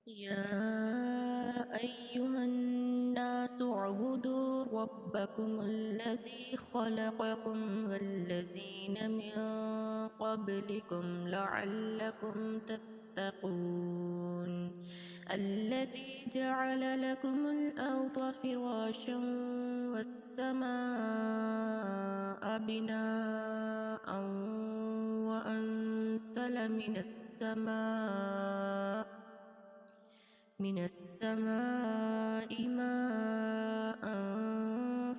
يا أيها الناس اعبدوا ربكم الذي خلقكم والذين من قبلكم لعلكم تتقون الذي جعل لكم الأرض فراشا والسماء بناء وأنزل من السماء ماء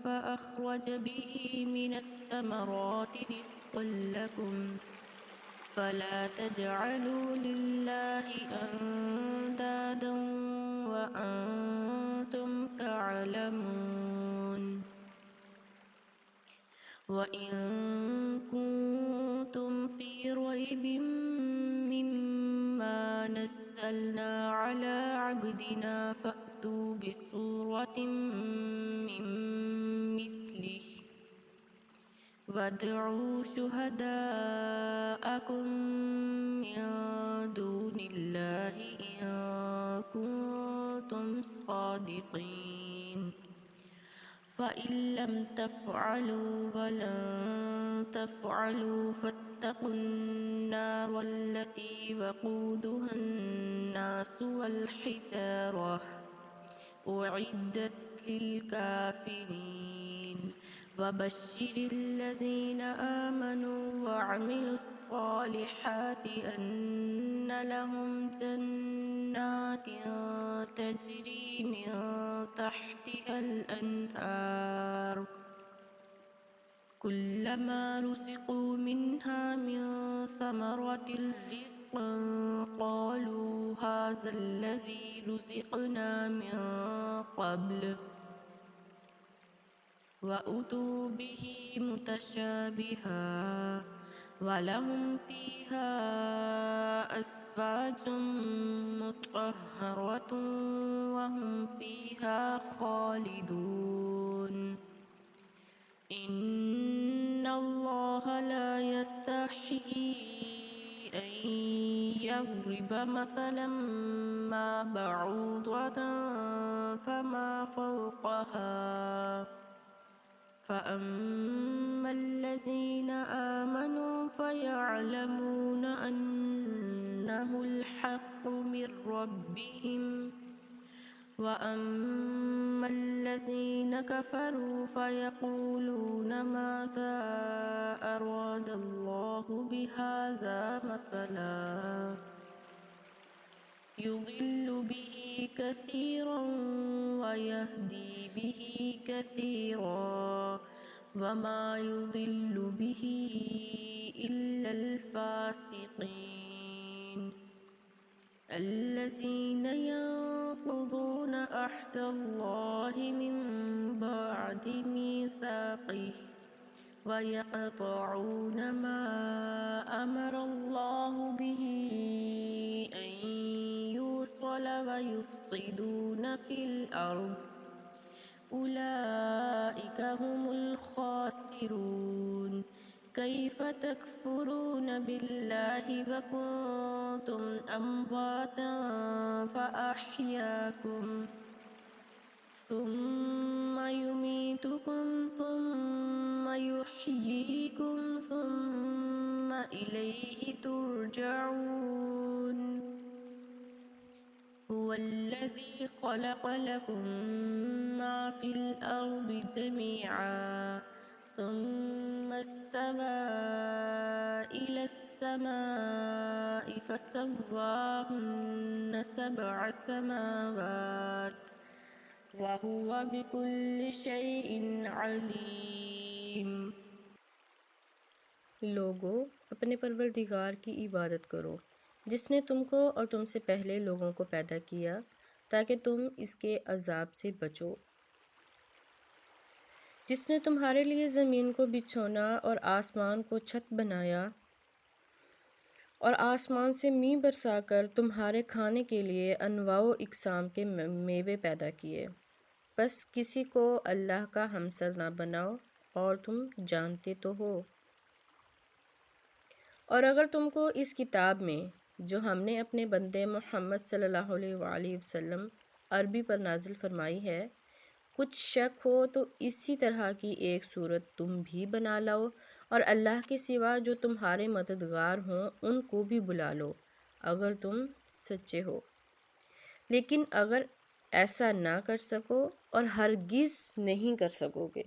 فأخرج به من الثمرات رزقا لكم فلا تجعلوا لله أندادا وأنتم تعلمون وإن كنتم في ريب مما نزلنا على عبدنا فأتوا بسورة من مثله وادعوا شهداءكم من دون الله إن كنتم صادقين فإن لم تفعلوا ولن تفعلوا فاتقوا النار التي وقودها الناس والحجارة أعدت للكافرين وبشر الذين آمنوا وعملوا الصالحات أن لهم جنات تجري من تحتها الأنهار كلما رزقوا منها من ثمرة رزقا قالوا هذا الذي رزقنا من قبل وأتوا به متشابها ولهم فيها أزواج مطهرة وهم فيها خالدون إن الله لا يستحيي أن يضرب مثلا ما بعوضة فما فوقها فأما الذين آمنوا فيعلمون أنه الحق من ربهم وأما الذين كفروا فيقولون ماذا أراد الله بهذا مثلا يضل به كثيرا ويهدي به كثيرا وما يضل به إلا الفاسقين الذين ينقضون عهد الله من بعد ميثاقه ويقطعون ما أمر الله به أن يوصل ويفسدون في الأرض أولئك هم الخاسرون كيف تكفرون بالله وكنتم أمواتا فأحياكم ثم يميتكم ثم يحييكم ثم إليه ترجعون هو الذي خلق لكم ما في الأرض جميعا ثم استوى إلى السماء فسواهن 7 سماوات وهو بكل شيء عليم۔ لوگو اپنے پروردگار کی عبادت کرو جس نے تم کو اور تم سے پہلے لوگوں کو پیدا کیا تاکہ تم اس کے عذاب سے بچو، جس نے تمہارے لیے زمین کو بچھونا اور آسمان کو چھت بنایا اور آسمان سے می برسا کر تمہارے کھانے کے لیے انواع و اقسام کے میوے پیدا کیے، بس کسی کو اللہ کا ہمسر نہ بناؤ اور تم جانتے تو ہو۔ اور اگر تم کو اس کتاب میں جو ہم نے اپنے بندے محمد صلی اللہ علیہ وآلہ وسلم عربی پر نازل فرمائی ہے، کچھ شک ہو تو اسی طرح کی ایک صورت تم بھی بنا لاؤ اور اللہ کے سوا جو تمہارے مددگار ہوں ان کو بھی بلا لو اگر تم سچے ہو۔ لیکن اگر ایسا نہ کر سکو اور ہرگز نہیں کر سکو گے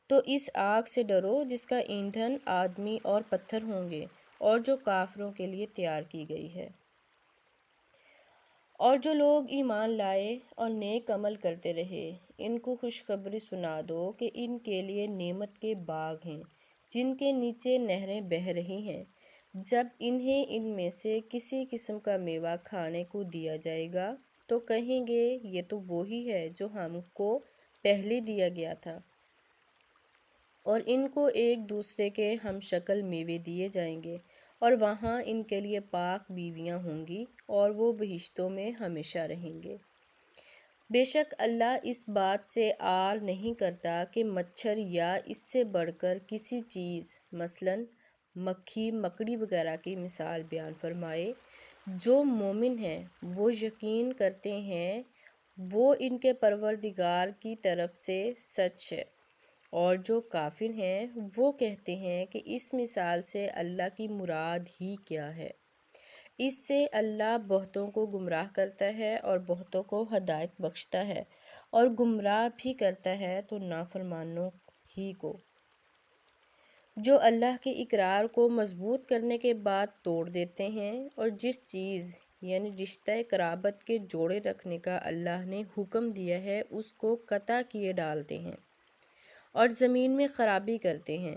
تو اس آگ سے ڈرو جس کا ایندھن آدمی اور پتھر ہوں گے اور جو کافروں کے لیے تیار کی گئی ہے۔ اور جو لوگ ایمان لائے اور نیک عمل کرتے رہے ان کو خوشخبری سنا دو کہ ان کے لیے نعمت کے باغ ہیں جن کے نیچے نہریں بہہ رہی ہیں، جب انہیں ان میں سے کسی قسم کا میوہ کھانے کو دیا جائے گا تو کہیں گے یہ تو وہی ہے جو ہم کو پہلے دیا گیا تھا، اور ان کو ایک دوسرے کے ہم شکل میوے دیے جائیں گے اور وہاں ان کے لیے پاک بیویاں ہوں گی اور وہ بہشتوں میں ہمیشہ رہیں گے۔ بے شک اللہ اس بات سے عار نہیں کرتا کہ مچھر یا اس سے بڑھ کر کسی چیز مثلاً مکھی مکڑی وغیرہ کی مثال بیان فرمائے۔ جو مومن ہیں وہ یقین کرتے ہیں وہ ان کے پروردگار کی طرف سے سچ ہے، اور جو کافر ہیں وہ کہتے ہیں کہ اس مثال سے اللہ کی مراد ہی کیا ہے۔ اس سے اللہ بہتوں کو گمراہ کرتا ہے اور بہتوں کو ہدایت بخشتا ہے، اور گمراہ بھی کرتا ہے تو نافرمانوں ہی کو، جو اللہ کے اقرار کو مضبوط کرنے کے بعد توڑ دیتے ہیں اور جس چیز یعنی رشتہ قرابت کے جوڑے رکھنے کا اللہ نے حکم دیا ہے اس کو قطع کیے ڈالتے ہیں اور زمین میں خرابی کرتے ہیں،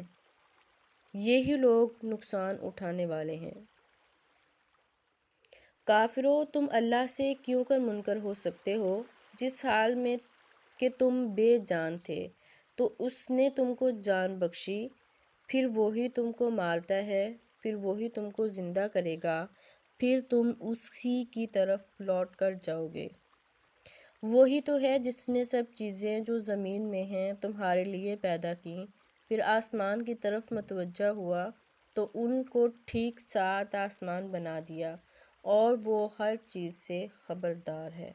یہی لوگ نقصان اٹھانے والے ہیں۔ کافرو، تم اللہ سے کیوں کر منکر ہو سکتے ہو جس حال میں کہ تم بے جان تھے تو اس نے تم کو جان بخشی، پھر وہی تم کو مارتا ہے، پھر وہی تم کو زندہ کرے گا، پھر تم اسی کی طرف لوٹ کر جاؤ گے۔ وہی تو ہے جس نے سب چیزیں جو زمین میں ہیں تمہارے لیے پیدا کیں، پھر آسمان کی طرف متوجہ ہوا تو ان کو ٹھیک 7 آسمان بنا دیا، اور وہ ہر چیز سے خبردار ہے۔